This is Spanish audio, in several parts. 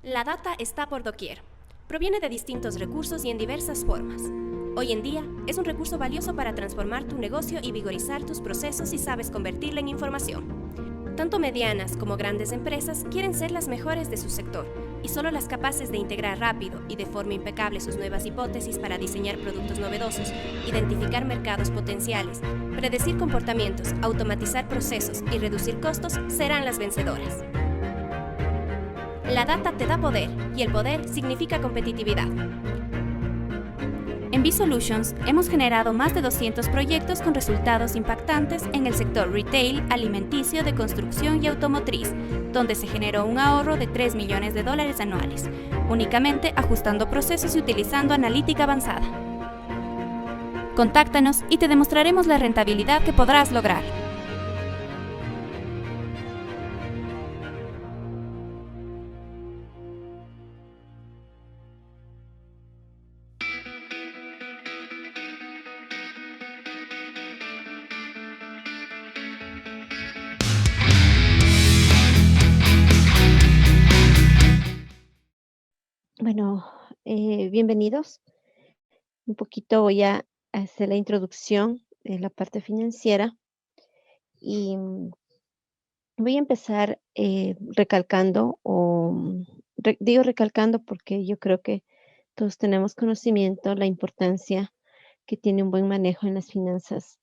La data está por doquier. Proviene de distintos recursos y en diversas formas. Hoy en día es un recurso valioso para transformar tu negocio y vigorizar tus procesos si sabes convertirla en información. Tanto medianas como grandes empresas quieren ser las mejores de su sector y solo las capaces de integrar rápido y de forma impecable sus nuevas hipótesis para diseñar productos novedosos, identificar mercados potenciales, predecir comportamientos, automatizar procesos y reducir costos serán las vencedoras. La data te da poder y el poder significa competitividad. En B-Solutions hemos generado más de 200 proyectos con resultados impactantes en el sector retail, alimenticio, de construcción y automotriz, donde se generó un ahorro de $3 millones anuales, únicamente ajustando procesos y utilizando analítica avanzada. Contáctanos y te demostraremos la rentabilidad que podrás lograr. Bueno, bienvenidos. Un poquito voy a hacer la introducción en la parte financiera y voy a empezar recalcando, digo recalcando porque yo creo que todos tenemos conocimiento la importancia que tiene un buen manejo en las finanzas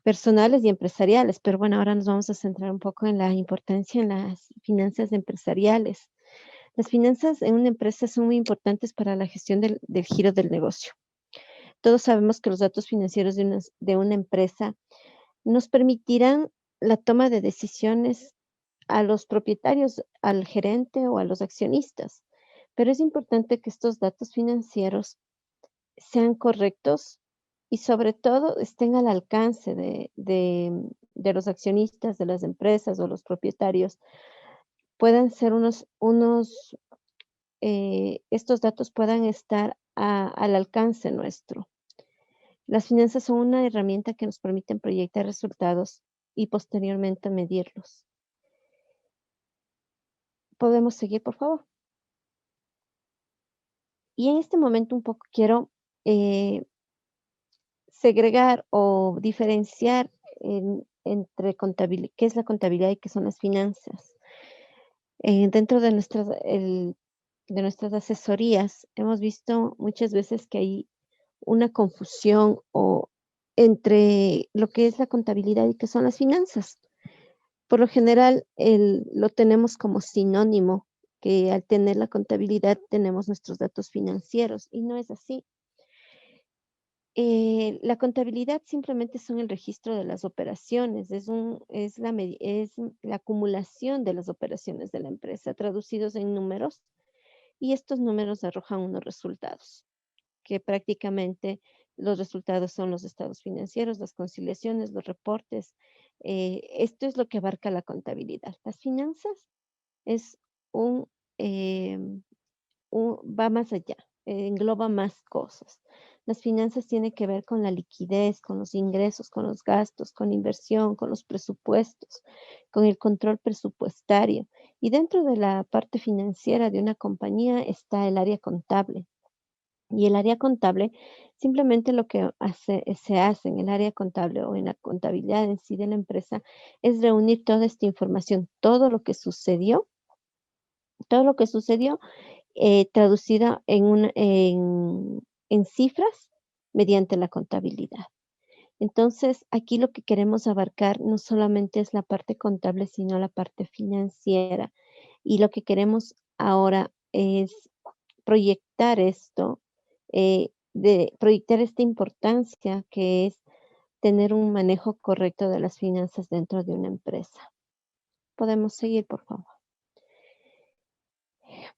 personales y empresariales, pero bueno, ahora nos vamos a centrar un poco en la importancia en las finanzas empresariales. Las finanzas en una empresa son muy importantes para la gestión del giro del negocio. Todos sabemos que los datos financieros de una empresa nos permitirán la toma de decisiones a los propietarios, al gerente o a los accionistas, pero es importante que estos datos financieros sean correctos y sobre todo estén al alcance de los accionistas de las empresas o los propietarios. Puedan ser estos datos puedan estar al alcance nuestro. Las finanzas son una herramienta que nos permiten proyectar resultados y posteriormente medirlos. ¿Podemos seguir, por favor? Y en este momento un poco quiero segregar o diferenciar entre qué es la contabilidad y qué son las finanzas. Dentro de nuestras asesorías hemos visto muchas veces que hay una confusión entre lo que es la contabilidad y qué son las finanzas. Por lo general, lo tenemos como sinónimo, que al tener la contabilidad tenemos nuestros datos financieros, y no es así. La contabilidad simplemente son el registro de las operaciones, es la acumulación de las operaciones de la empresa traducidos en números, y estos números arrojan unos resultados, que prácticamente los resultados son los estados financieros, las conciliaciones, los reportes. Esto es lo que abarca la contabilidad. Las finanzas es un, em, va más allá, engloba más cosas. Las finanzas tienen que ver con la liquidez, con los ingresos, con los gastos, con inversión, con los presupuestos, con el control presupuestario. Y dentro de la parte financiera de una compañía está el área contable. Y el área contable, simplemente lo que se hace en el área contable o en la contabilidad en sí de la empresa, es reunir toda esta información, todo lo que sucedió, traducida en cifras mediante la contabilidad. Entonces, aquí lo que queremos abarcar no solamente es la parte contable, sino la parte financiera. Y lo que queremos ahora es proyectar esto, proyectar esta importancia que es tener un manejo correcto de las finanzas dentro de una empresa. Podemos seguir, por favor.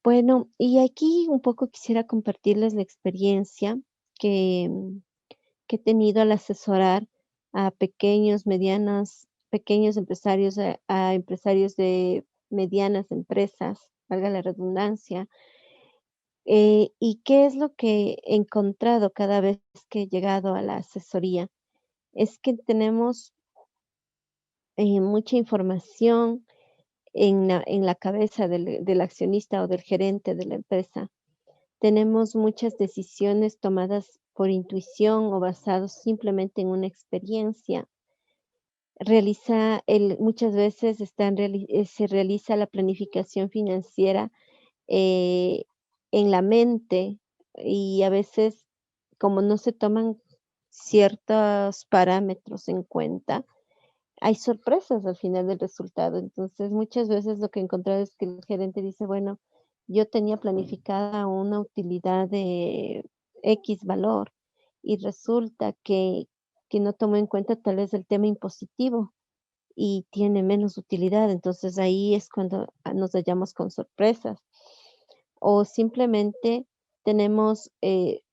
Bueno, y aquí un poco quisiera compartirles la experiencia que, que he tenido al asesorar a pequeños empresarios, a empresarios de medianas empresas, valga la redundancia. ¿Y qué es lo que he encontrado cada vez que he llegado a la asesoría? Es que tenemos mucha información, en la cabeza del accionista o del gerente de la empresa. Tenemos muchas decisiones tomadas por intuición o basados simplemente en una experiencia. Muchas veces se realiza la planificación financiera eh, en la mente y a veces, como no se toman ciertos parámetros en cuenta, hay sorpresas al final del resultado. Entonces, muchas veces lo que he encontrado es que el gerente dice, bueno, yo tenía planificada una utilidad de X valor y resulta que no tomó en cuenta tal vez el tema impositivo y tiene menos utilidad. Entonces ahí es cuando nos hallamos con sorpresas. O simplemente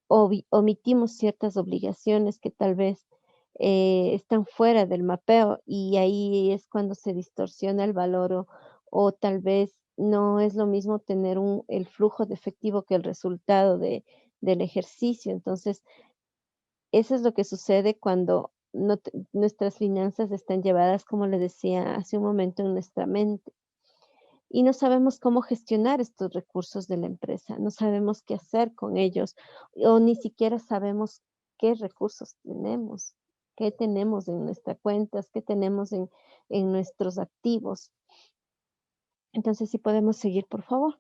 omitimos ciertas obligaciones que tal vez están fuera del mapeo y ahí es cuando se distorsiona el valor o tal vez no es lo mismo tener el flujo de efectivo que el resultado del ejercicio. Entonces, eso es lo que sucede cuando nuestras finanzas están llevadas, como le decía hace un momento, en nuestra mente. Y no sabemos cómo gestionar estos recursos de la empresa, no sabemos qué hacer con ellos o ni siquiera sabemos qué recursos tenemos, qué tenemos en nuestras cuentas, qué tenemos en nuestros activos. Entonces, si podemos seguir, por favor.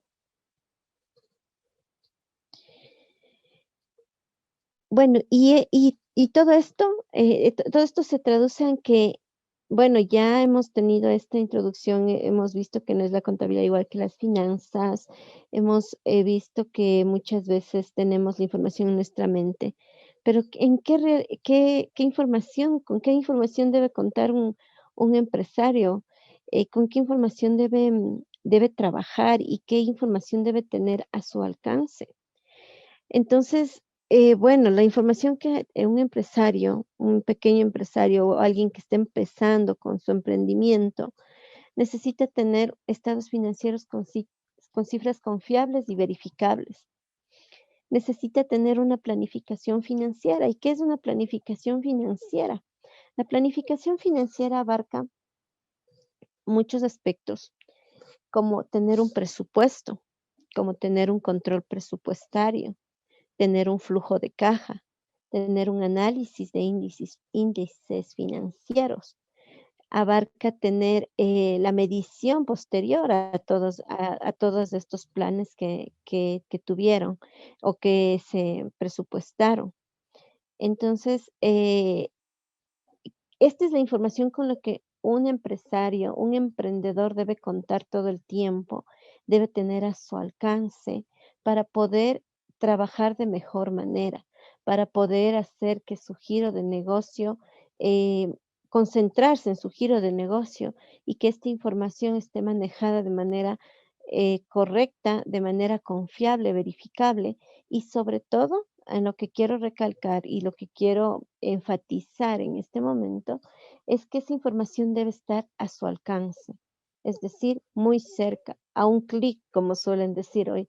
Bueno, y todo esto se traduce en que, bueno, ya hemos tenido esta introducción, hemos visto que no es la contabilidad igual que las finanzas, hemos visto que muchas veces tenemos la información en nuestra mente, pero ¿con qué información debe contar un empresario? ¿Con qué información debe trabajar y qué información debe tener a su alcance? Entonces, bueno, la información que un empresario, un pequeño empresario o alguien que esté empezando con su emprendimiento, necesita tener estados financieros con cifras confiables y verificables. Necesita tener una planificación financiera. ¿Y qué es una planificación financiera? La planificación financiera abarca muchos aspectos, como tener un presupuesto, como tener un control presupuestario, tener un flujo de caja, tener un análisis de índices financieros. Abarca tener la medición posterior a todos estos planes que tuvieron o que se presupuestaron. Entonces, esta es la información con la que un empresario, un emprendedor debe contar todo el tiempo, debe tener a su alcance para poder trabajar de mejor manera, para poder hacer que su giro de negocio, eh, concentrarse en su giro de negocio y que esta información esté manejada de manera correcta, de manera confiable, verificable y sobre todo en lo que quiero recalcar y lo que quiero enfatizar en este momento es que esa información debe estar a su alcance, es decir, muy cerca, a un clic, como suelen decir hoy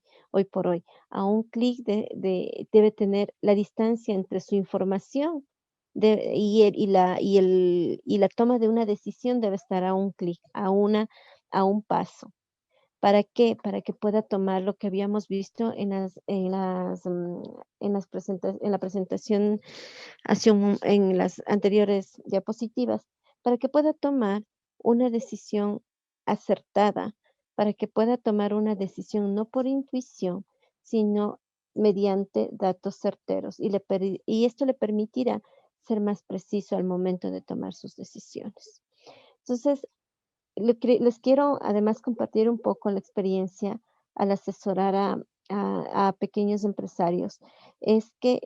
por hoy, a un clic debe tener la distancia entre su información y la toma de una decisión debe estar a un clic, a un paso. ¿Para qué? Para que pueda tomar lo que habíamos visto en la presentación en las anteriores diapositivas, para que pueda tomar una decisión acertada, para que pueda tomar una decisión no por intuición, sino mediante datos certeros y esto le permitirá ser más preciso al momento de tomar sus decisiones. Entonces, les quiero además compartir un poco la experiencia al asesorar a pequeños empresarios. Es que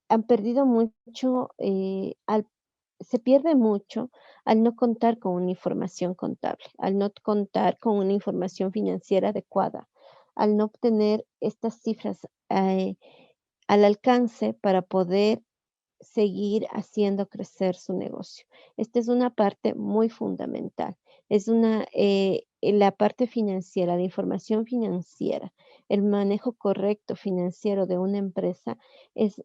han perdido mucho, se pierde mucho al no contar con una información contable, al no contar con una información financiera adecuada, al no obtener estas cifras al alcance para poder seguir haciendo crecer su negocio. Esta es una parte muy fundamental. La parte financiera, la información financiera, el manejo correcto financiero de una empresa es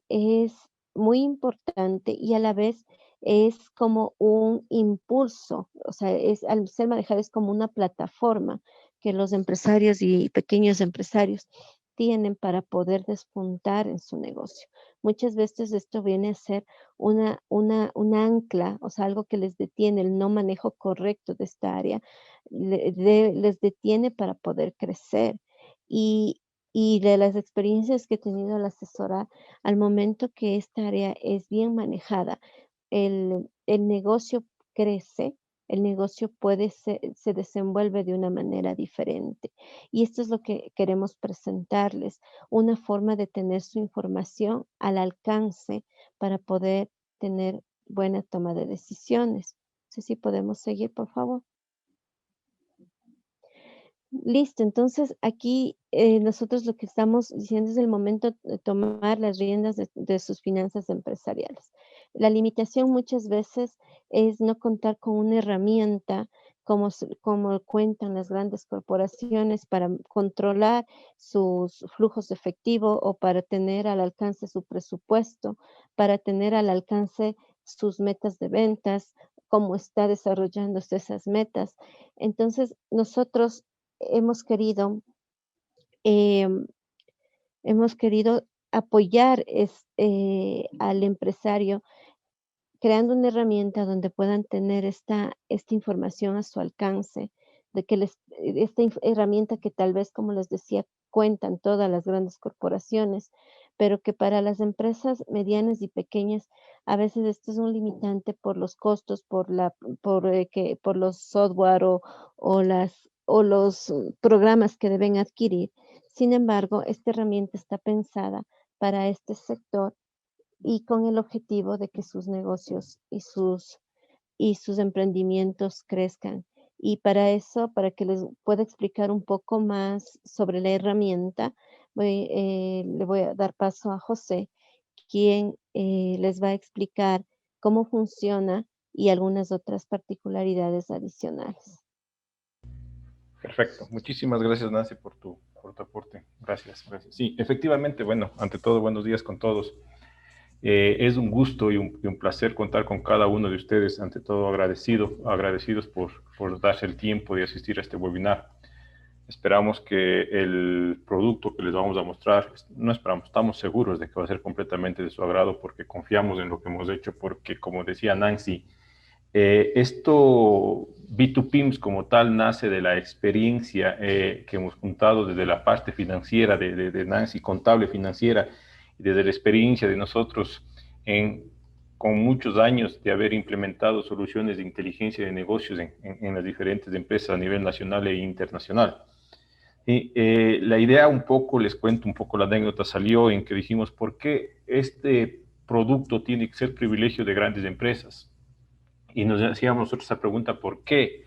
muy importante y a la vez es como un impulso, o sea, al ser manejada es como una plataforma que los empresarios y pequeños empresarios tienen para poder despuntar en su negocio. Muchas veces esto viene a ser un ancla, o sea, algo que les detiene, el no manejo correcto de esta área, les detiene para poder crecer. Y, y de las experiencias que he tenido al asesorar, al momento que esta área es bien manejada, el negocio crece, el negocio se desenvuelve de una manera diferente. Y esto es lo que queremos presentarles, una forma de tener su información al alcance para poder tener buena toma de decisiones. No sé si podemos seguir, por favor. Listo, entonces aquí nosotros lo que estamos diciendo es el momento de tomar las riendas de sus finanzas empresariales. La limitación muchas veces es no contar con una herramienta como cuentan las grandes corporaciones para controlar sus flujos de efectivo o para tener al alcance su presupuesto, para tener al alcance sus metas de ventas, cómo está desarrollándose esas metas. Entonces, nosotros hemos querido, em, hemos querido apoyar al empresario creando una herramienta donde puedan tener esta información a su alcance, de que esta herramienta que tal vez, como les decía, cuentan todas las grandes corporaciones, pero que para las empresas medianas y pequeñas a veces esto es un limitante por los costos, por los software o los programas que deben adquirir. Sin embargo, esta herramienta está pensada para este sector y con el objetivo de que sus negocios y sus emprendimientos crezcan. Y para eso, para que les pueda explicar un poco más sobre la herramienta, le voy a dar paso a José, quien les va a explicar cómo funciona y algunas otras particularidades adicionales. Perfecto. Muchísimas gracias, Nancy, por tu aporte. Gracias, gracias. Sí, efectivamente, bueno, ante todo, buenos días con todos. Es un gusto y un placer contar con cada uno de ustedes, ante todo agradecidos por darse el tiempo de asistir a este webinar. Esperamos que el producto que les vamos a mostrar, no esperamos, estamos seguros de que va a ser completamente de su agrado porque confiamos en lo que hemos hecho, porque como decía Nancy, esto B2PIMS como tal nace de la experiencia que hemos juntado desde la parte financiera de Nancy, contable financiera, y desde la experiencia de nosotros con muchos años de haber implementado soluciones de inteligencia de negocios en las diferentes empresas a nivel nacional e internacional. Y la idea un poco, les cuento un poco la anécdota, salió en que dijimos, ¿por qué este producto tiene que ser privilegio de grandes empresas? Y nos hacíamos nosotros esa pregunta, ¿por qué?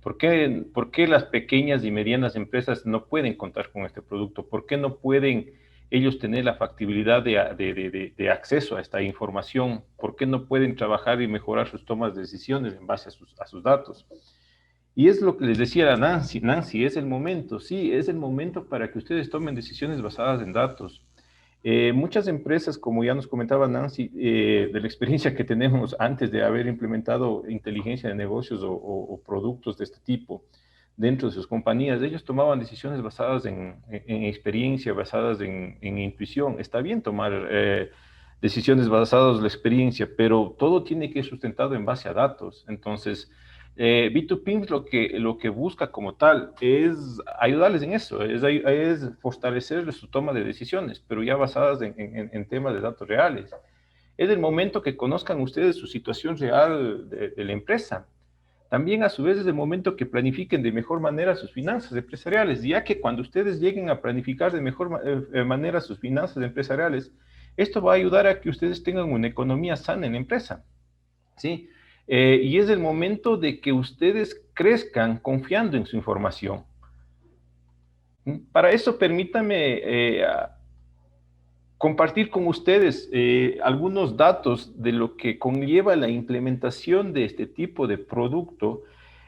¿Por qué las pequeñas y medianas empresas no pueden contar con este producto? ¿Por qué no pueden ellos tener la factibilidad de acceso a esta información? ¿Por qué no pueden trabajar y mejorar sus tomas de decisiones en base a sus datos? Y es lo que les decía a Nancy, es el momento, sí, es el momento para que ustedes tomen decisiones basadas en datos. Muchas empresas, como ya nos comentaba Nancy, de la experiencia que tenemos antes de haber implementado inteligencia de negocios o productos de este tipo dentro de sus compañías, ellos tomaban decisiones basadas en experiencia, basadas en intuición. Está bien tomar decisiones basadas en la experiencia, pero todo tiene que ir sustentado en base a datos. Entonces, B2Pins lo que busca como tal es ayudarles en eso, es fortalecerles su toma de decisiones, pero ya basadas en temas de datos reales. Es el momento que conozcan ustedes su situación real de la empresa. También a su vez es el momento que planifiquen de mejor manera sus finanzas empresariales, ya que cuando ustedes lleguen a planificar de mejor manera sus finanzas empresariales, esto va a ayudar a que ustedes tengan una economía sana en la empresa. ¿Sí? Y es el momento de que ustedes crezcan confiando en su información. Para eso, permítanme compartir con ustedes algunos datos de lo que conlleva la implementación de este tipo de producto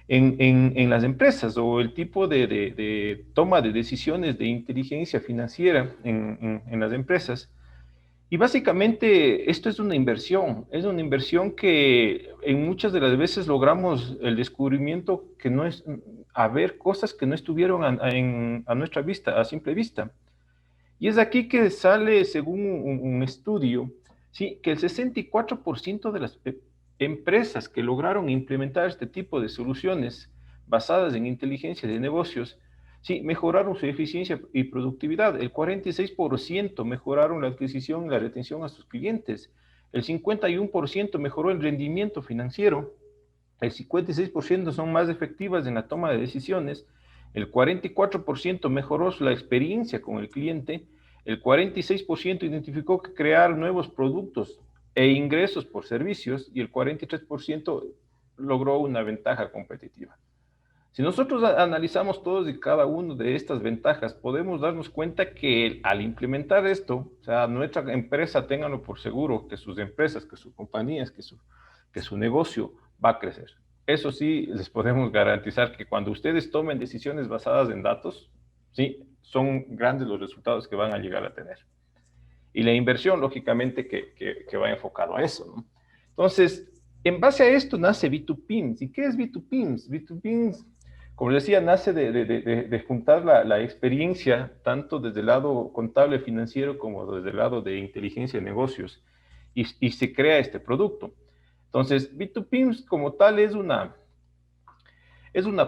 en las empresas o el tipo de toma de decisiones de inteligencia financiera en las empresas. Y básicamente esto es una inversión que en muchas de las veces logramos el descubrimiento que no es, a ver cosas que no estuvieron a nuestra vista, a simple vista. Y es aquí que sale, según un estudio, ¿sí? Que el 64% de las empresas que lograron implementar este tipo de soluciones basadas en inteligencia de negocios, sí, mejoraron su eficiencia y productividad. El 46% mejoraron la adquisición y la retención a sus clientes. El 51% mejoró el rendimiento financiero. El 56% son más efectivas en la toma de decisiones. El 44% mejoró la experiencia con el cliente. El 46% identificó que crear nuevos productos e ingresos por servicios y el 43% logró una ventaja competitiva. Si nosotros analizamos todos y cada uno de estas ventajas, podemos darnos cuenta que al implementar esto, o sea, nuestra empresa, ténganlo por seguro, que sus empresas, que sus compañías, que su negocio va a crecer. Eso sí, les podemos garantizar que cuando ustedes tomen decisiones basadas en datos, sí, son grandes los resultados que van a llegar a tener. Y la inversión, lógicamente, que va enfocado a eso, ¿no? Entonces, en base a esto nace B2Pins. ¿Y qué es B2Pins? B2Pins, como les decía, nace de juntar la experiencia, tanto desde el lado contable financiero como desde el lado de inteligencia de negocios, y se crea este producto. Entonces, B2Pins como tal es una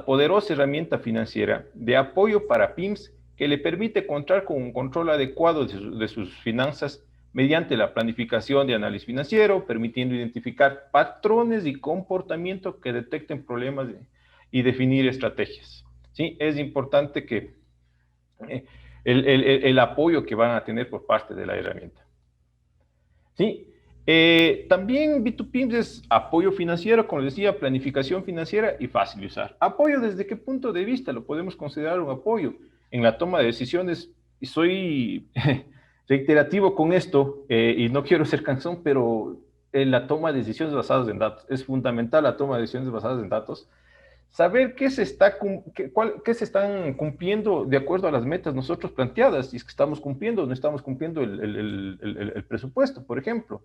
poderosa herramienta financiera de apoyo para pymes que le permite contar con un control adecuado de sus finanzas mediante la planificación de análisis financiero, permitiendo identificar patrones y comportamiento que detecten problemas y definir estrategias. ¿Sí? Es importante que el apoyo que van a tener por parte de la herramienta. ¿Sí? También B2Pins es apoyo financiero, como les decía, planificación financiera y fácil de usar. Apoyo, ¿desde qué punto de vista lo podemos considerar un apoyo? En la toma de decisiones, y soy reiterativo con esto, y no quiero ser cansón, pero en la toma de decisiones basadas en datos, es fundamental la toma de decisiones basadas en datos. Saber qué se están cumpliendo de acuerdo a las metas nosotros planteadas, si es que estamos cumpliendo o no estamos cumpliendo el presupuesto, por ejemplo.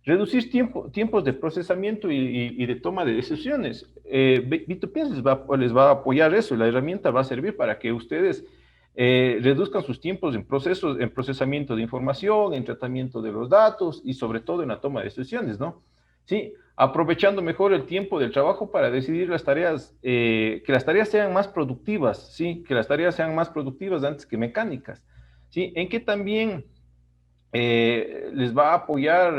Reducir tiempos de procesamiento y de toma de decisiones. B2P les va a apoyar eso, la herramienta va a servir para que ustedes reduzcan sus tiempos en procesamiento de información, en tratamiento de los datos y sobre todo en la toma de decisiones, ¿no? Sí, aprovechando mejor el tiempo del trabajo para decidir las tareas, que las tareas sean más productivas, ¿sí? Que las tareas sean más productivas antes que mecánicas, ¿sí? En que también les va a apoyar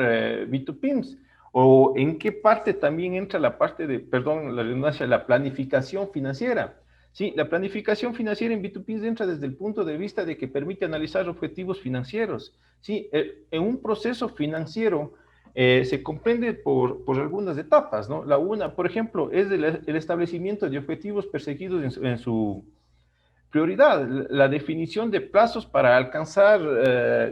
B2Pins, o en qué parte también entra la parte de, perdón, la redundancia, la planificación financiera. Sí, la planificación financiera en B2Pins entra desde el punto de vista de que permite analizar objetivos financieros. Sí, en un proceso financiero se comprende por algunas etapas, ¿no? La una, por ejemplo, es el establecimiento de objetivos perseguidos en su prioridad, la definición de plazos para alcanzar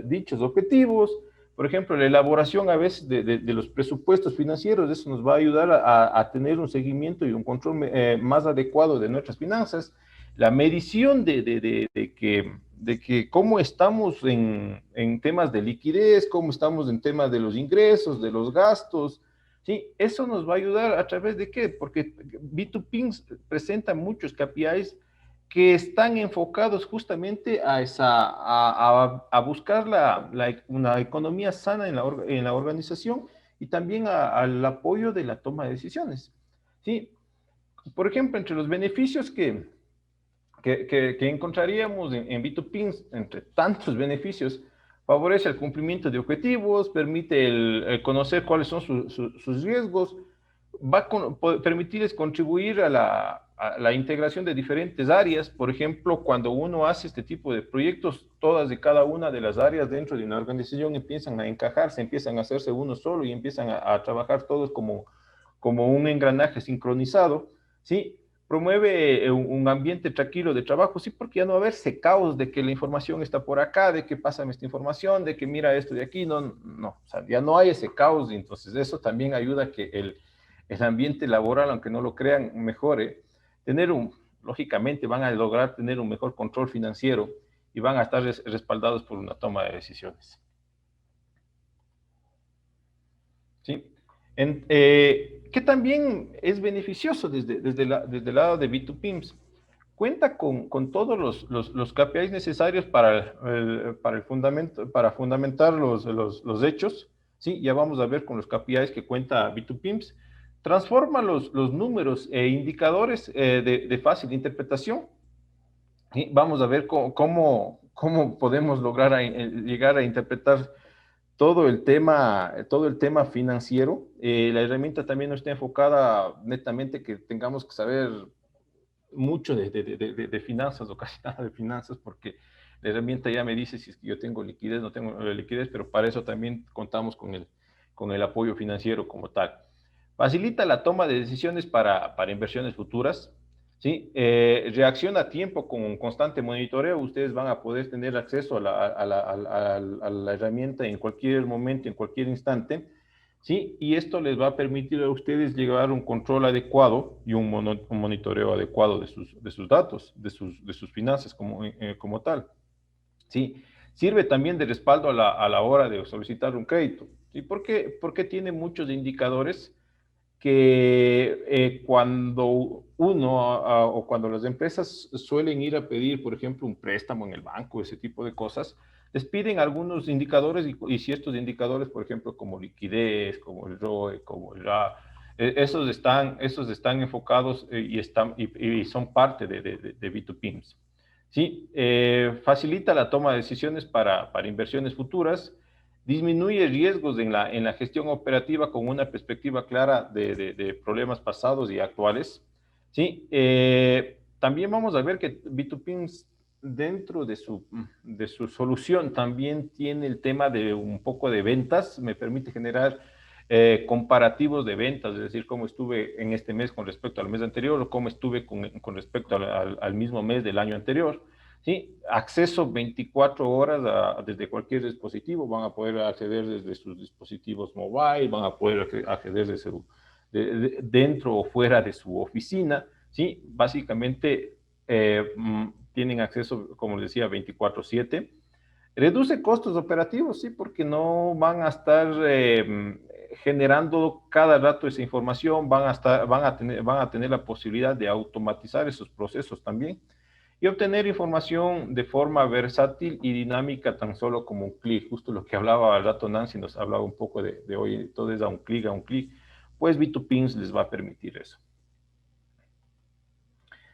dichos objetivos, por ejemplo, la elaboración a veces de los presupuestos financieros, eso nos va a ayudar a tener un seguimiento y un control más adecuado de nuestras finanzas, la medición de que cómo estamos en temas de liquidez, cómo estamos en temas de los ingresos, de los gastos, ¿sí? Eso nos va a ayudar a través de qué, porque B2Pins presenta muchos KPIs que están enfocados justamente a buscar una economía sana en la organización y también al apoyo de la toma de decisiones. ¿Sí? Por ejemplo, entre los beneficios que encontraríamos en B2Pins, entre tantos beneficios, favorece el cumplimiento de objetivos, permite el conocer cuáles son sus riesgos, va a permitirles contribuir a la integración de diferentes áreas. Por ejemplo, cuando uno hace este tipo de proyectos, todas y cada una de las áreas dentro de una organización empiezan a encajarse, empiezan a hacerse uno solo y empiezan a trabajar todos como un engranaje sincronizado, ¿sí? Promueve un ambiente tranquilo de trabajo, sí, porque ya no va a haber caos de que la información está por acá, de que pásame esta información, de que mira esto de aquí, no, o sea, ya no hay ese caos, y entonces eso también ayuda a que el ambiente laboral, aunque no lo crean, mejore. Lógicamente van a lograr tener un mejor control financiero y van a estar respaldados por una toma de decisiones. ¿sí? Que también es beneficioso desde el lado de B2Pims. Cuenta con todos los KPIs necesarios para el fundamento, para fundamentar los hechos, ¿sí? Ya vamos a ver con los KPIs que cuenta B2Pims. Transforma los números e indicadores de fácil interpretación. ¿Sí? Vamos a ver cómo podemos lograr llegar a interpretar todo el tema financiero. La herramienta también no está enfocada netamente que tengamos que saber mucho de finanzas o casi nada de finanzas, porque la herramienta ya me dice si es que yo tengo liquidez, no tengo liquidez, pero para eso también contamos con el apoyo financiero como tal. Facilita la toma de decisiones para inversiones futuras, ¿sí? Reacciona a tiempo con un constante monitoreo. Ustedes van a poder tener acceso a la herramienta en cualquier momento, en cualquier instante, ¿sí? Y esto les va a permitir a ustedes llevar un control adecuado y un monitoreo adecuado de sus datos, de sus finanzas como tal, ¿sí? Sirve también de respaldo a la hora de solicitar un crédito, ¿sí? Porque tiene muchos indicadores que cuando o cuando las empresas suelen ir a pedir, por ejemplo, un préstamo en el banco, ese tipo de cosas, les piden algunos indicadores y si estos indicadores, por ejemplo, como liquidez, como el ROE, como el RA, esos están enfocados y son parte de B2Pims. ¿Sí? Facilita la toma de decisiones para inversiones futuras, disminuye riesgos en la gestión operativa con una perspectiva clara de problemas pasados y actuales. ¿Sí? También vamos a ver que B2Pins dentro de su solución también tiene el tema de un poco de ventas, me permite generar comparativos de ventas, es decir, cómo estuve en este mes con respecto al mes anterior o cómo estuve con respecto al mismo mes del año anterior. ¿Sí? Acceso 24 horas desde cualquier dispositivo, van a poder acceder desde sus dispositivos mobile, van a poder acceder dentro o fuera de su oficina, ¿sí? Básicamente tienen acceso, como les decía, 24/7. Reduce costos operativos, sí, porque no van a estar generando cada rato esa información, van a tener la posibilidad de automatizar esos procesos también y obtener información de forma versátil y dinámica tan solo como un clic. Justo lo que hablaba al rato Nancy, nos hablaba un poco de hoy, todo es a un clic, pues B2Pins les va a permitir eso.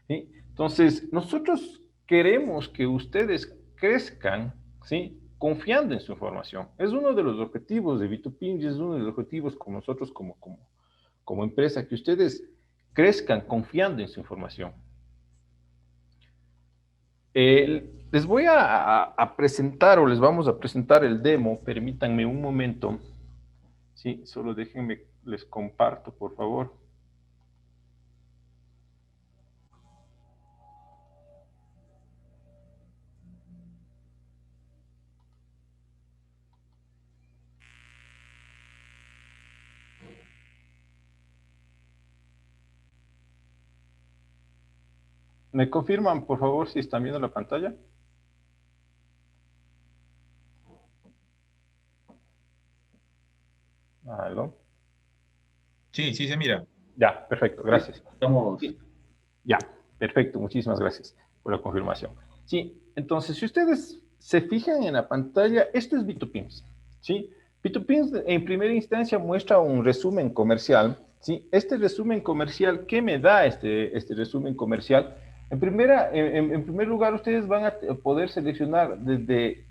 ¿Sí? Entonces, nosotros queremos que ustedes crezcan, ¿sí? Confiando en su información. Es uno de los objetivos de B2Pins, es uno de los objetivos con nosotros como empresa, que ustedes crezcan confiando en su información. Les voy a presentar o les vamos a presentar el demo. Permítanme un momento. Sí, solo déjenme, les comparto, por favor. ¿Me confirman, por favor, si están viendo la pantalla? ¿Aló? Sí, sí se mira. Ya, perfecto, gracias. Estamos. Sí, ya, perfecto, muchísimas gracias por la confirmación. Sí, entonces, si ustedes se fijan en la pantalla, esto es B2Pins, ¿sí? B2Pins en primera instancia muestra un resumen comercial, ¿sí? Este resumen comercial, ¿qué me da este resumen comercial? En primer lugar, ustedes van a poder seleccionar desde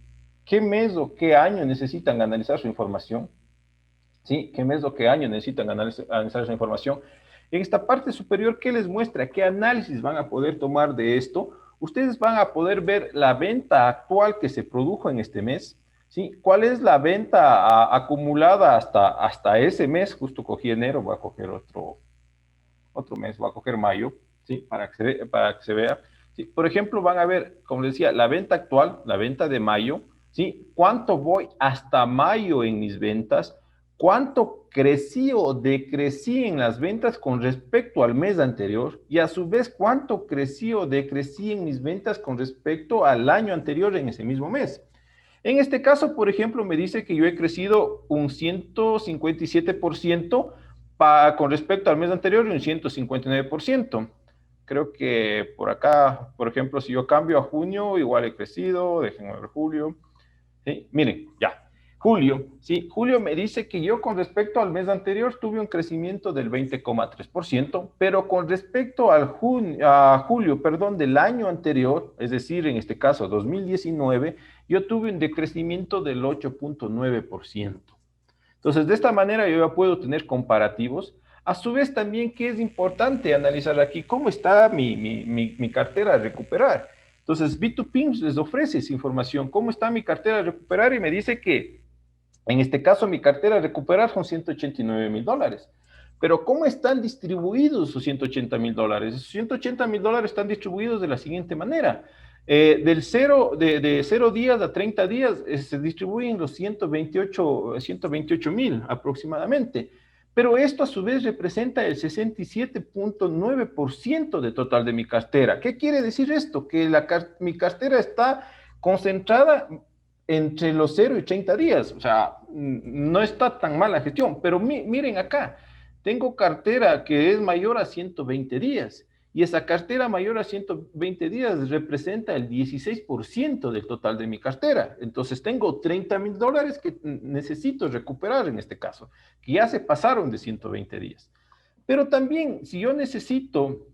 qué mes o qué año necesitan analizar su información, ¿sí? ¿Qué mes o qué año necesitan analizar esa información? En esta parte superior, ¿qué les muestra? ¿Qué análisis van a poder tomar de esto? Ustedes van a poder ver la venta actual que se produjo en este mes, ¿sí? ¿Cuál es la venta acumulada hasta ese mes? Justo cogí enero, voy a coger otro mes, voy a coger mayo, ¿sí? Para que se vea. ¿Sí? Por ejemplo, van a ver, como les decía, la venta actual, la venta de mayo, ¿sí? ¿Cuánto voy hasta mayo en mis ventas? ¿Cuánto crecí o decrecí en las ventas con respecto al mes anterior? Y a su vez, ¿cuánto crecí o decrecí en mis ventas con respecto al año anterior en ese mismo mes? En este caso, por ejemplo, me dice que yo he crecido un 157% con respecto al mes anterior y un 159%. Creo que por acá, por ejemplo, si yo cambio a junio, igual he crecido, déjenme ver julio. ¿Sí? Miren, ya. Julio, sí, Julio me dice que yo con respecto al mes anterior tuve un crecimiento del 20,3%, pero con respecto a julio, perdón, del año anterior, es decir, en este caso 2019, yo tuve un decrecimiento del 8,9%. Entonces, de esta manera yo ya puedo tener comparativos. A su vez, también que es importante analizar aquí cómo está mi cartera a recuperar. Entonces, B2Pins les ofrece esa información, cómo está mi cartera a recuperar y me dice que, en este caso, mi cartera a recuperar son $189,000. Pero ¿cómo están distribuidos esos $180,000? Esos $180,000 están distribuidos de la siguiente manera. De 0 días a 30 días se distribuyen los 128,000 aproximadamente. Pero esto a su vez representa el 67,9% de total de mi cartera. ¿Qué quiere decir esto? Que mi cartera está concentrada entre los 0 y 30 días. O sea, no está tan mala la gestión. Pero miren acá, tengo cartera que es mayor a 120 días. Y esa cartera mayor a 120 días representa el 16% del total de mi cartera. Entonces tengo $30,000 que necesito recuperar en este caso, que ya se pasaron de 120 días. Pero también, si yo necesito,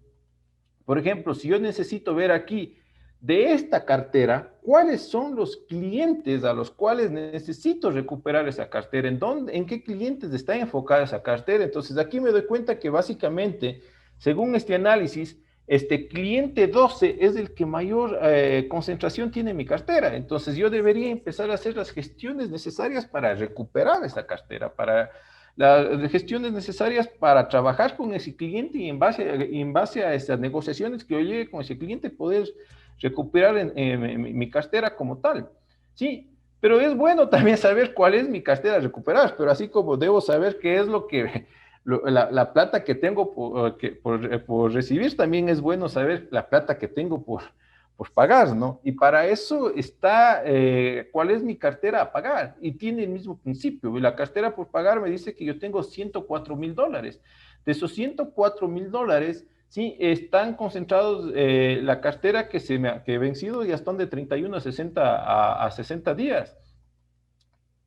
por ejemplo, si yo necesito ver aquí de esta cartera, cuáles son los clientes a los cuales necesito recuperar esa cartera, en qué clientes está enfocada esa cartera. Entonces aquí me doy cuenta que básicamente, según este análisis, este cliente 12 es el que mayor concentración tiene en mi cartera. Entonces yo debería empezar a hacer las gestiones necesarias para recuperar esa cartera, para las gestiones necesarias para trabajar con ese cliente y en base a esas negociaciones que yo llegue con ese cliente, poder recuperar mi cartera como tal. Sí, pero es bueno también saber cuál es mi cartera a recuperar, pero así como debo saber qué es lo que la plata que tengo por recibir, también es bueno saber la plata que tengo por pagar, ¿no? Y para eso está cuál es mi cartera a pagar, y tiene el mismo principio. Y la cartera por pagar me dice que yo tengo $104,000. De esos $104,000, sí, están concentrados la cartera que he vencido, ya están de 31 a 60 días.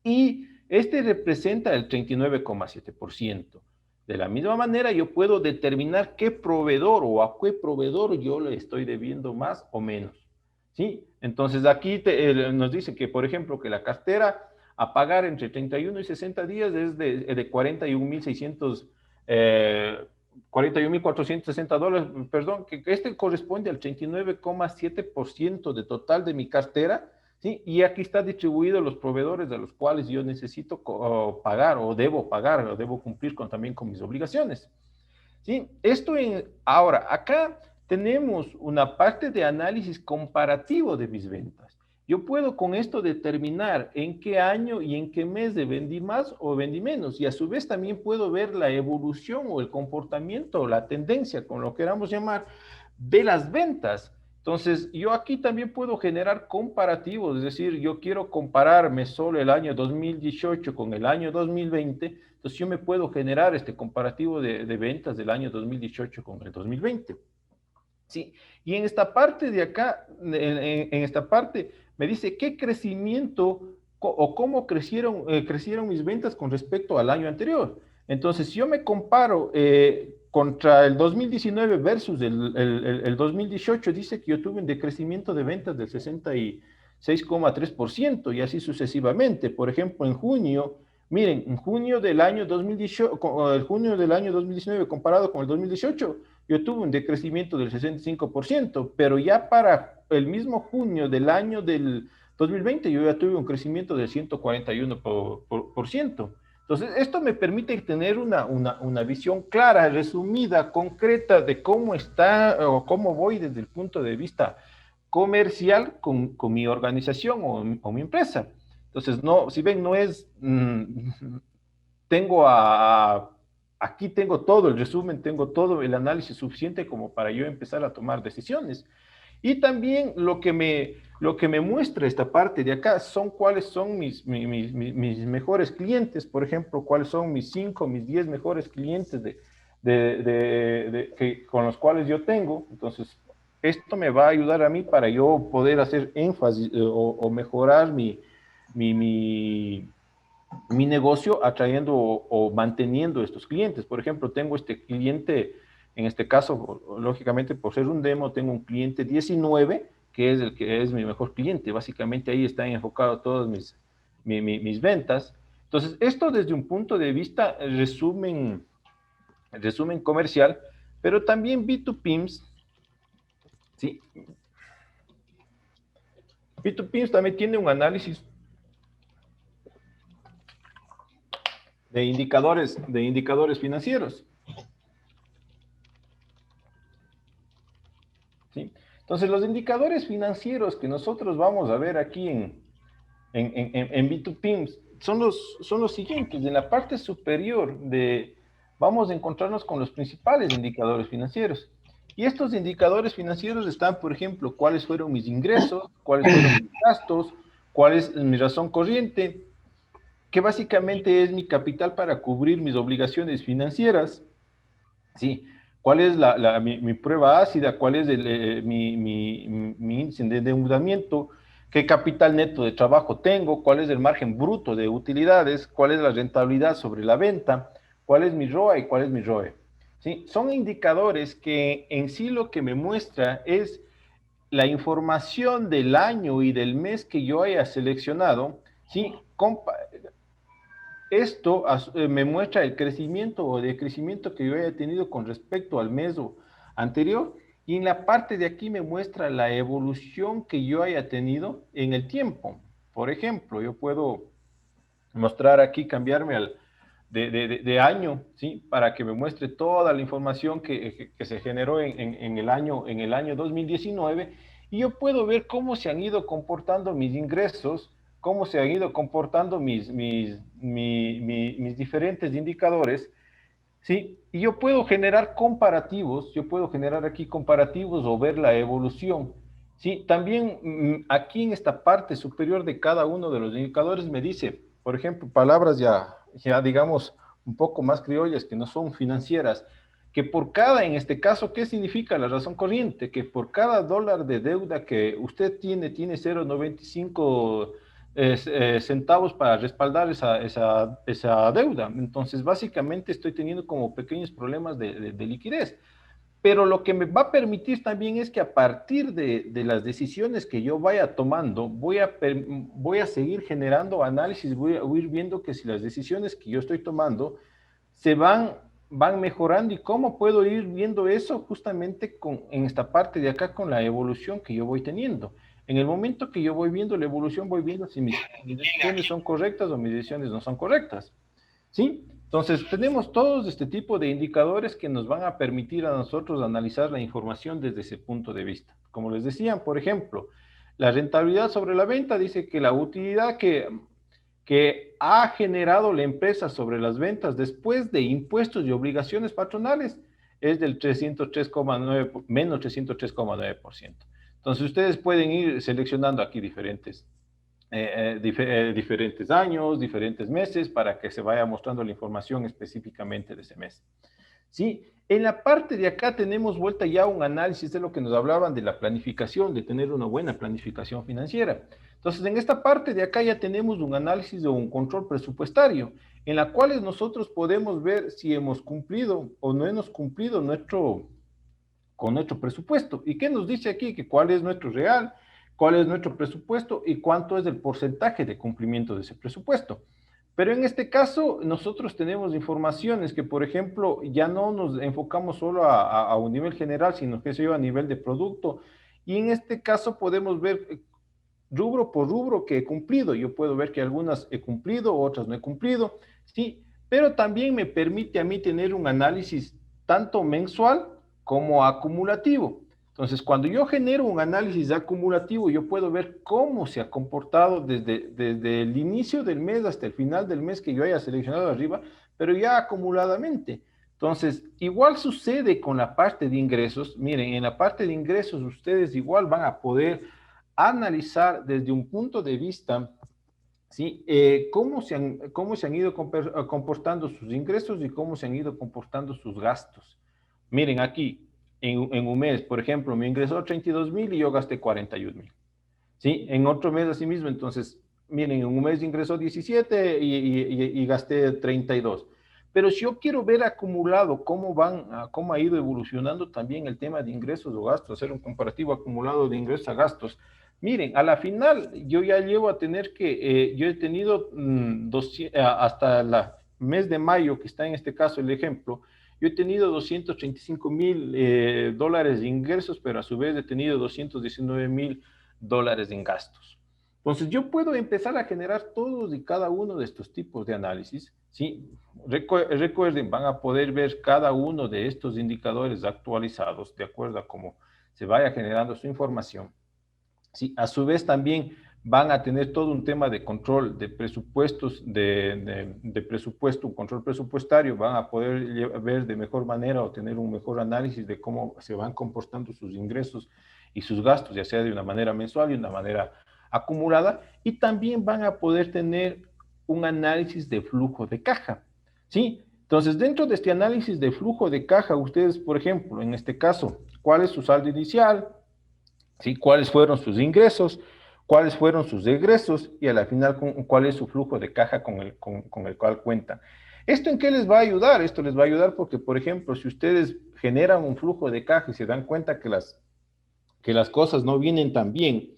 Y este representa el 39,7%. De la misma manera, yo puedo determinar qué proveedor o a qué proveedor yo le estoy debiendo más o menos. ¿Sí? Entonces, aquí nos dice que, por ejemplo, que la cartera a pagar entre 31 y 60 días es de 41,600, $41,460, perdón, que este corresponde al 39,7% de total de mi cartera. ¿Sí? Y aquí está distribuido los proveedores a los cuales yo necesito pagar o debo cumplir también con mis obligaciones. ¿Sí? Ahora, acá tenemos una parte de análisis comparativo de mis ventas. Yo puedo con esto determinar en qué año y en qué mes vendí más o vendí menos. Y a su vez también puedo ver la evolución o el comportamiento o la tendencia, como lo queramos llamar, de las ventas. Entonces, yo aquí también puedo generar comparativos, es decir, yo quiero compararme solo el año 2018 con el año 2020, entonces yo me puedo generar este comparativo de ventas del año 2018 con el 2020. Sí, y en esta parte de acá, en esta parte, me dice qué crecimiento o cómo crecieron mis ventas con respecto al año anterior. Entonces, si yo me comparo contra el 2019 versus el 2018, dice que yo tuve un decrecimiento de ventas del 66,3% y así sucesivamente. Por ejemplo, en junio, miren, en junio del año 2018, el junio del año 2019 comparado con el 2018, yo tuve un decrecimiento del 65%, pero ya para el mismo junio del año del 2020 yo ya tuve un crecimiento del 141%. Entonces, esto me permite tener una visión clara, resumida, concreta de cómo está o cómo voy desde el punto de vista comercial con mi organización o mi empresa. Entonces, no, si ven, no es, aquí tengo todo el resumen, tengo todo el análisis suficiente como para yo empezar a tomar decisiones. Y también lo que me muestra esta parte de acá son cuáles son mis mejores clientes, por ejemplo, cuáles son mis 5, mis 10 mejores clientes con los cuales yo tengo. Entonces, esto me va a ayudar a mí para yo poder hacer énfasis o mejorar mi negocio atrayendo o manteniendo estos clientes. Por ejemplo, tengo este cliente, en este caso, lógicamente por ser un demo, tengo un cliente 19, que es el que es mi mejor cliente. Básicamente ahí están enfocados todas mis ventas. Entonces, esto desde un punto de vista resumen comercial, pero también B2Pimps, ¿sí? B2Pimps también tiene un análisis de indicadores financieros. ¿Sí? Entonces, los indicadores financieros que nosotros vamos a ver aquí en B2Pimps son los siguientes. En la parte superior vamos a encontrarnos con los principales indicadores financieros. Y estos indicadores financieros están, por ejemplo, cuáles fueron mis ingresos, cuáles fueron mis gastos, cuál es mi razón corriente, que básicamente es mi capital para cubrir mis obligaciones financieras, ¿sí? ¿Cuál es mi prueba ácida? ¿Cuál es mi índice de endeudamiento? ¿Qué capital neto de trabajo tengo? ¿Cuál es el margen bruto de utilidades? ¿Cuál es la rentabilidad sobre la venta? ¿Cuál es mi ROA y cuál es mi ROE? ¿Sí? Son indicadores que en sí lo que me muestra es la información del año y del mes que yo haya seleccionado, ¿sí? Esto me muestra el crecimiento o decrecimiento que yo haya tenido con respecto al mes anterior, y en la parte de aquí me muestra la evolución que yo haya tenido en el tiempo. Por ejemplo, yo puedo mostrar aquí, cambiarme de año, ¿sí? Para que me muestre toda la información que se generó en el año 2019, y yo puedo ver cómo se han ido comportando mis ingresos, cómo se han ido comportando mis diferentes indicadores, ¿sí? Y yo puedo generar comparativos, yo puedo generar aquí comparativos o ver la evolución, ¿sí? También aquí en esta parte superior de cada uno de los indicadores me dice, por ejemplo, palabras ya digamos un poco más criollas, que no son financieras, que por cada, en este caso, ¿qué significa la razón corriente? Que por cada dólar de deuda que usted tiene 0,95 centavos para respaldar esa deuda. Entonces, básicamente estoy teniendo como pequeños problemas de liquidez. Pero lo que me va a permitir también es que a partir de las decisiones que yo vaya tomando, voy a seguir generando análisis, voy a ir viendo que si las decisiones que yo estoy tomando se van mejorando, y cómo puedo ir viendo eso justamente en esta parte de acá con la evolución que yo voy teniendo. En el momento que yo voy viendo la evolución, voy viendo si mis decisiones son correctas o mis decisiones no son correctas. ¿Sí? Entonces, tenemos todos este tipo de indicadores que nos van a permitir a nosotros analizar la información desde ese punto de vista. Como les decía, por ejemplo, la rentabilidad sobre la venta dice que la utilidad que ha generado la empresa sobre las ventas después de impuestos y obligaciones patronales es del 303,9, menos 303,9%. Entonces, ustedes pueden ir seleccionando aquí diferentes años, diferentes meses, para que se vaya mostrando la información específicamente de ese mes. ¿Sí? En la parte de acá tenemos vuelta ya un análisis de lo que nos hablaban de la planificación, de tener una buena planificación financiera. Entonces, en esta parte de acá ya tenemos un análisis de un control presupuestario, en la cual nosotros podemos ver si hemos cumplido o no hemos cumplido con nuestro presupuesto. ¿Y qué nos dice aquí? Que cuál es nuestro real, cuál es nuestro presupuesto y cuánto es el porcentaje de cumplimiento de ese presupuesto. Pero en este caso, nosotros tenemos informaciones que, por ejemplo, ya no nos enfocamos solo a un nivel general, sino que se lleva a nivel de producto. Y en este caso podemos ver rubro por rubro que he cumplido. Yo puedo ver que algunas he cumplido, otras no he cumplido, ¿sí? Pero también me permite a mí tener un análisis tanto mensual como acumulativo. Entonces, cuando yo genero un análisis acumulativo, yo puedo ver cómo se ha comportado desde el inicio del mes hasta el final del mes que yo haya seleccionado arriba, pero ya acumuladamente. Entonces, igual sucede con la parte de ingresos. Miren, en la parte de ingresos ustedes igual van a poder analizar desde un punto de vista, ¿sí? Cómo se han ido comportando sus ingresos y cómo se han ido comportando sus gastos. Miren, aquí, en un mes, por ejemplo, me ingresó 32,000 y yo gasté 41,000. ¿Sí? En otro mes así mismo, entonces, miren, en un mes ingresó 17 y gasté 32. Pero si yo quiero ver acumulado cómo ha ido evolucionando también el tema de ingresos o gastos, hacer un comparativo acumulado de ingresos a gastos. Miren, a la final yo ya llevo a tener yo he tenido hasta el mes de mayo, que está en este caso el ejemplo, yo he tenido 235,000 dólares de ingresos, pero a su vez he tenido 219,000 dólares en gastos. Entonces, yo puedo empezar a generar todos y cada uno de estos tipos de análisis, ¿sí? Recuerden, van a poder ver cada uno de estos indicadores actualizados de acuerdo a cómo se vaya generando su información. ¿Sí? A su vez, también van a tener todo un tema de control de presupuestos, de presupuesto, un control presupuestario, van a poder ver de mejor manera o tener un mejor análisis de cómo se van comportando sus ingresos y sus gastos, ya sea de una manera mensual y una manera acumulada, y también van a poder tener un análisis de flujo de caja, ¿sí? Entonces, dentro de este análisis de flujo de caja, ustedes, por ejemplo, en este caso, ¿cuál es su saldo inicial? ¿Sí? ¿Cuáles fueron sus ingresos? ¿Cuáles fueron sus egresos? Y a la final, ¿cuál es su flujo de caja con el cual cuentan? ¿Esto en qué les va a ayudar? Esto les va a ayudar porque, por ejemplo, si ustedes generan un flujo de caja y se dan cuenta que las cosas no vienen tan bien,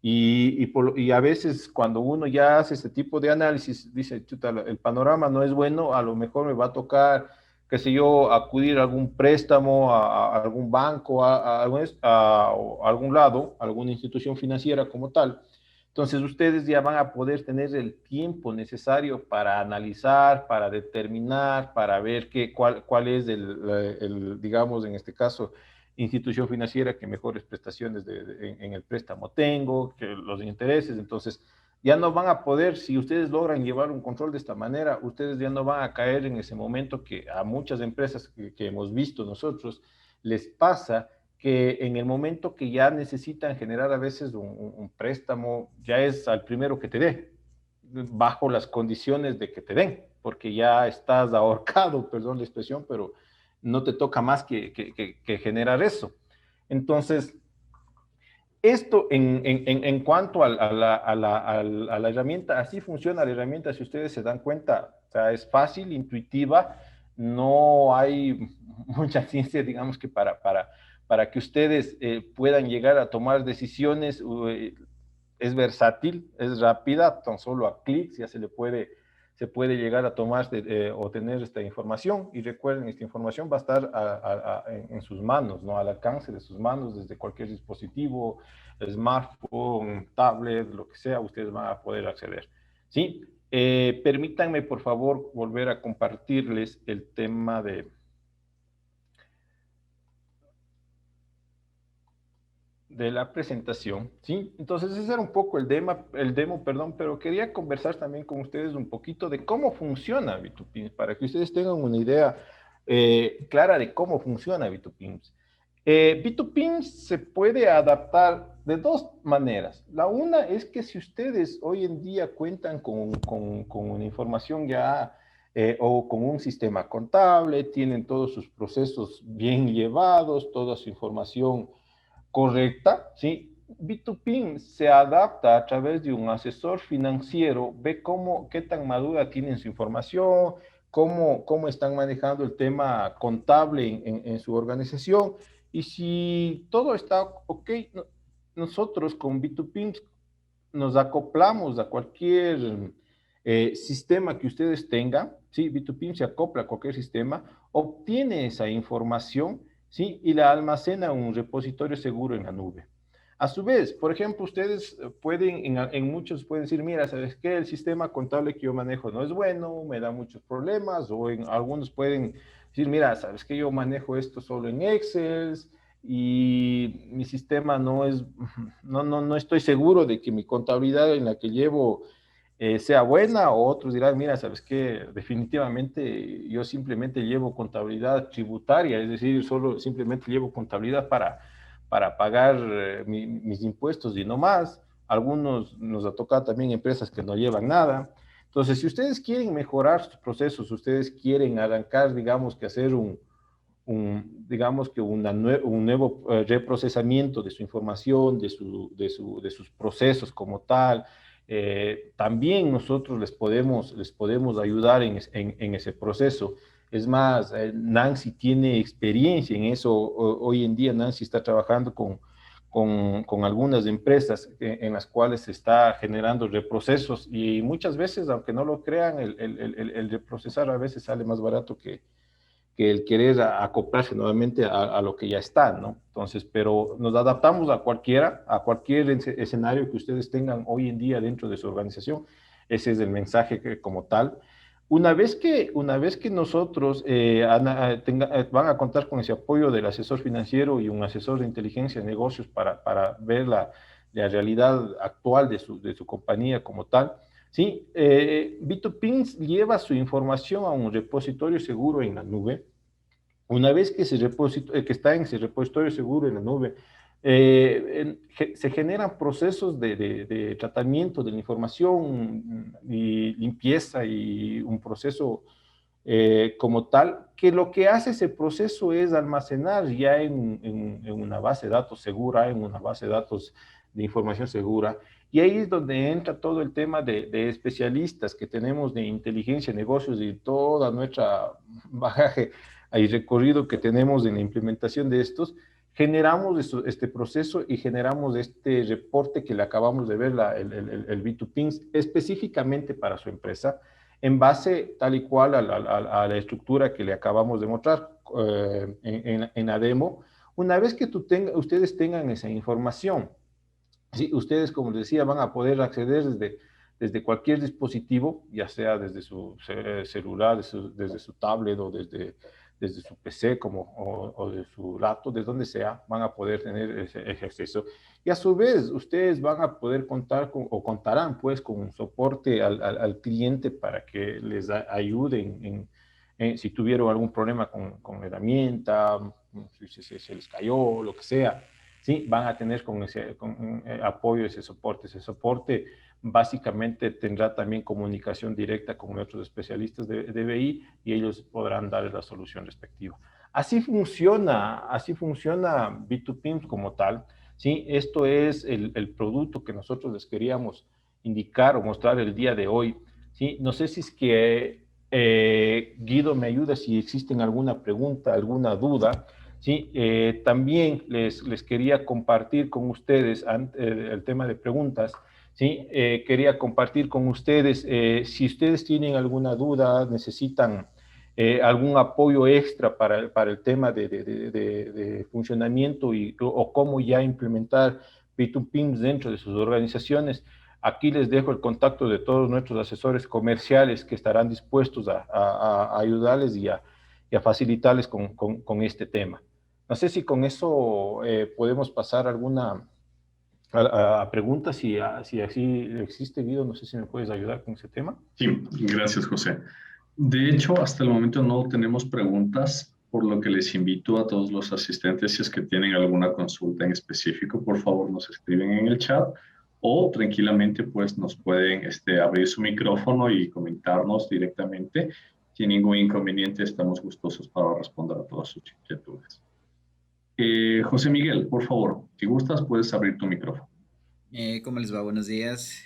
y a veces cuando uno ya hace este tipo de análisis, dice, chuta, el panorama no es bueno, a lo mejor me va a tocar, qué sé yo, acudir a algún préstamo, a algún banco, a algún lado, a alguna institución financiera como tal. Entonces ustedes ya van a poder tener el tiempo necesario para analizar, para determinar, para ver cuál es digamos, en este caso, institución financiera que mejores prestaciones en el préstamo tengo, que los intereses. Entonces, ya no van a poder, si ustedes logran llevar un control de esta manera, ustedes ya no van a caer en ese momento que a muchas empresas que hemos visto nosotros les pasa, que en el momento que ya necesitan generar a veces un préstamo, ya es al primero que te dé, bajo las condiciones de que te den, porque ya estás ahorcado, perdón la expresión, pero no te toca más que generar eso. Entonces, esto en cuanto a la herramienta, así funciona la herramienta, si ustedes se dan cuenta, o sea, es fácil, intuitiva, no hay mucha ciencia, digamos, que para que ustedes puedan llegar a tomar decisiones, es versátil, es rápida, tan solo a clics ya se puede llegar a tomar o tener esta información. Y recuerden, esta información va a estar en sus manos, ¿no? Al alcance de sus manos, desde cualquier dispositivo, smartphone, tablet, lo que sea, ustedes van a poder acceder, ¿sí? Permítanme, por favor, volver a compartirles el tema de la presentación, ¿sí? Entonces ese era un poco el demo, perdón, pero quería conversar también con ustedes un poquito de cómo funciona B2Pimps, para que ustedes tengan una idea clara de cómo funciona B2Pimps. B2Pimps se puede adaptar de dos maneras. La una es que si ustedes hoy en día cuentan con una información ya o con un sistema contable, tienen todos sus procesos bien llevados, toda su información correcta, ¿sí? B2Pin se adapta a través de un asesor financiero, ve qué tan madura tienen su información, cómo están manejando el tema contable en su organización, y si todo está ok, nosotros con B2Pin nos acoplamos a cualquier sistema que ustedes tengan, ¿sí? B2Pin se acopla a cualquier sistema, obtiene esa información, ¿sí? Y la almacena en un repositorio seguro en la nube. A su vez, por ejemplo, ustedes pueden, en muchos pueden decir, mira, ¿sabes qué? El sistema contable que yo manejo no es bueno, me da muchos problemas, o en algunos pueden decir, mira, ¿sabes qué? Yo manejo esto solo en Excel y mi sistema no estoy seguro de que mi contabilidad en la que llevo sea buena, o otros dirán, mira, ¿sabes qué? Definitivamente yo simplemente llevo contabilidad tributaria, es decir, solo simplemente llevo contabilidad para pagar mis impuestos y no más. Algunos nos ha tocado también empresas que no llevan nada. Entonces, si ustedes quieren mejorar sus procesos, ustedes quieren arrancar, digamos, que hacer digamos que un nuevo reprocesamiento de su información, de sus procesos como tal. También nosotros les podemos ayudar en ese proceso. Es más, Nancy tiene experiencia en eso. Hoy en día Nancy está trabajando con algunas empresas en las cuales se está generando reprocesos y muchas veces, aunque no lo crean, el reprocesar a veces sale más barato que el querer acoplarse nuevamente a lo que ya está, ¿no? Entonces, pero nos adaptamos a cualquier escenario que ustedes tengan hoy en día dentro de su organización. Ese es el mensaje como tal. Una vez que nosotros van a contar con ese apoyo del asesor financiero y un asesor de inteligencia de negocios para ver la realidad actual de su compañía como tal, sí, B2Pins lleva su información a un repositorio seguro en la nube. Una vez que, que está en ese repositorio seguro en la nube, se generan procesos de tratamiento de la información y limpieza y un proceso como tal, que lo que hace ese proceso es almacenar ya en una base de datos segura, en una base de datos de información segura. Y ahí es donde entra todo el tema de especialistas que tenemos de inteligencia, negocios y toda nuestra bagaje y recorrido que tenemos en la implementación de estos. Generamos este proceso y generamos este reporte que le acabamos de ver, el B2Pins, específicamente para su empresa, en base tal y cual a la estructura que le acabamos de mostrar en la demo. Una vez que ustedes tengan esa información, ¿sí? Ustedes, como les decía, van a poder acceder desde cualquier dispositivo, ya sea desde su celular, desde su tablet o desde su PC o de su laptop, de donde sea, van a poder tener ese acceso. Y a su vez, ustedes van a poder contar o contarán pues con un soporte al cliente para que les ayuden si tuvieron algún problema con la herramienta, si se les cayó, lo que sea. Sí, van a tener con ese apoyo, ese soporte. Ese soporte básicamente tendrá también comunicación directa con nuestros especialistas de BI y ellos podrán dar la solución respectiva. Así funciona B2Pins como tal. ¿Sí? Esto es el producto que nosotros les queríamos indicar o mostrar el día de hoy. ¿Sí? No sé si es que Guido me ayuda si existen alguna pregunta, alguna duda. Sí, también les quería compartir con ustedes el tema de preguntas. Sí, quería compartir con ustedes si ustedes tienen alguna duda, necesitan algún apoyo extra para el tema de funcionamiento o cómo ya implementar P2Pins dentro de sus organizaciones. Aquí les dejo el contacto de todos nuestros asesores comerciales que estarán dispuestos a ayudarles y a facilitarles con este tema. No sé si con eso podemos pasar a preguntas, si así existe, Guido, no sé si me puedes ayudar con ese tema. Sí, gracias, José. De hecho, hasta el momento no tenemos preguntas, por lo que les invito a todos los asistentes, si es que tienen alguna consulta en específico, por favor nos escriben en el chat o tranquilamente pues nos pueden abrir su micrófono y comentarnos directamente. Sin ningún inconveniente, estamos gustosos para responder a todas sus inquietudes. José Miguel, por favor, si gustas, puedes abrir tu micrófono. ¿Cómo les va? Buenos días.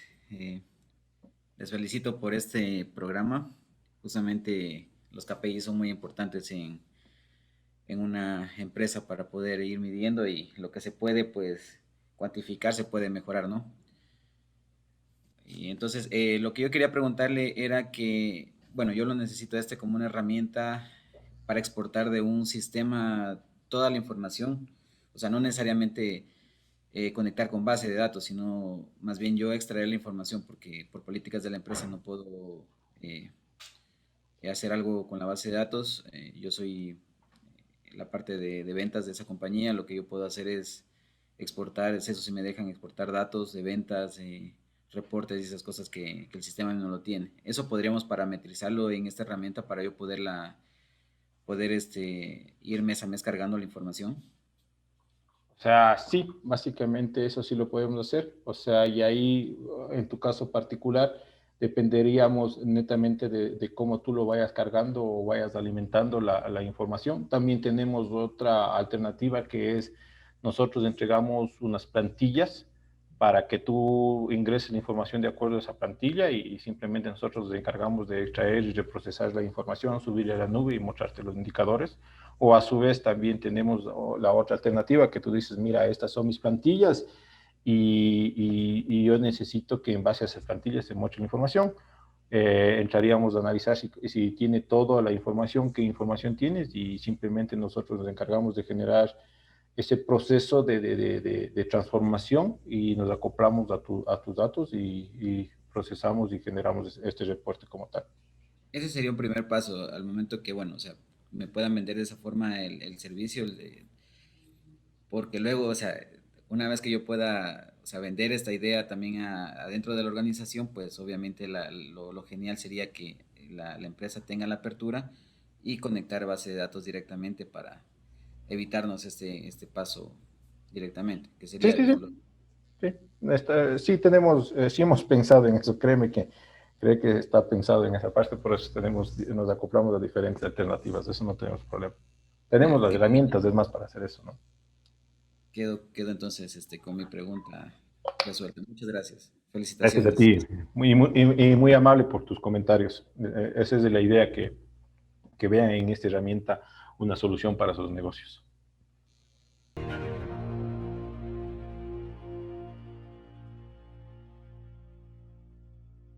Les felicito por este programa. Justamente los KPIs son muy importantes en una empresa para poder ir midiendo y lo que se puede, pues, cuantificar se puede mejorar, ¿no? Y entonces, lo que yo quería preguntarle era que, bueno, yo lo necesito como una herramienta para exportar de un sistema toda la información. O sea, no necesariamente conectar con base de datos, sino más bien yo extraer la información porque por políticas de la empresa no puedo hacer algo con la base de datos. Yo soy la parte de ventas de esa compañía. Lo que yo puedo hacer es exportar, es eso, si me dejan exportar datos de ventas, reportes y esas cosas que el sistema no lo tiene. Eso podríamos parametrizarlo en esta herramienta para yo poder ir mes a mes cargando la información. O sea, sí, básicamente eso sí lo podemos hacer. O sea, y ahí, en tu caso particular, dependeríamos netamente de cómo tú lo vayas cargando o vayas alimentando la información. También tenemos otra alternativa que es, nosotros entregamos unas plantillas para que tú ingreses la información de acuerdo a esa plantilla y simplemente nosotros nos encargamos de extraer y reprocesar la información, subirla a la nube y mostrarte los indicadores. O a su vez también tenemos la otra alternativa que tú dices, mira, estas son mis plantillas y yo necesito que en base a esas plantillas se muestre la información. Entraríamos a analizar si tiene toda la información, qué información tienes y simplemente nosotros nos encargamos de generar ese proceso de transformación y nos acoplamos a tus datos y procesamos y generamos este reporte como tal. Ese sería un primer paso al momento que, bueno, o sea, me puedan vender de esa forma el servicio, porque luego, o sea, una vez que yo pueda, o sea, vender esta idea también adentro de la organización, pues obviamente lo genial sería que la empresa tenga la apertura y conectar base de datos directamente para evitarnos este paso directamente, que Sí, sería sí, sí. Sí, sí tenemos, sí hemos pensado en eso, créeme que cree que está pensado en esa parte, por eso nos acoplamos a diferentes alternativas, eso no tenemos problema. Tenemos Ya, las herramientas, es más, para hacer eso, ¿no? quedo entonces con mi pregunta resuelta. Muchas gracias. Gracias a Felicitaciones. ti, y muy amable por tus comentarios. Esa es la idea que vean en esta herramienta una solución para sus negocios.